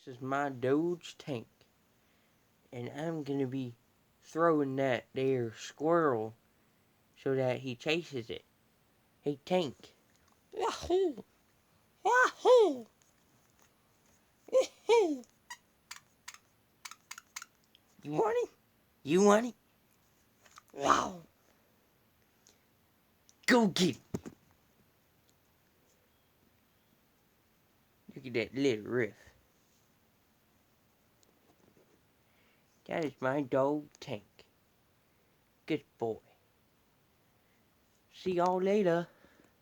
This is my Doge tank. And I'm gonna be throwing that there squirrel so that he chases it. Hey, tank. Yahoo! Yahoo! Yahoo! You want it? You want it? Wow! Go get it! Look at that little riff. That is my dog Tank. Good boy. See y'all later.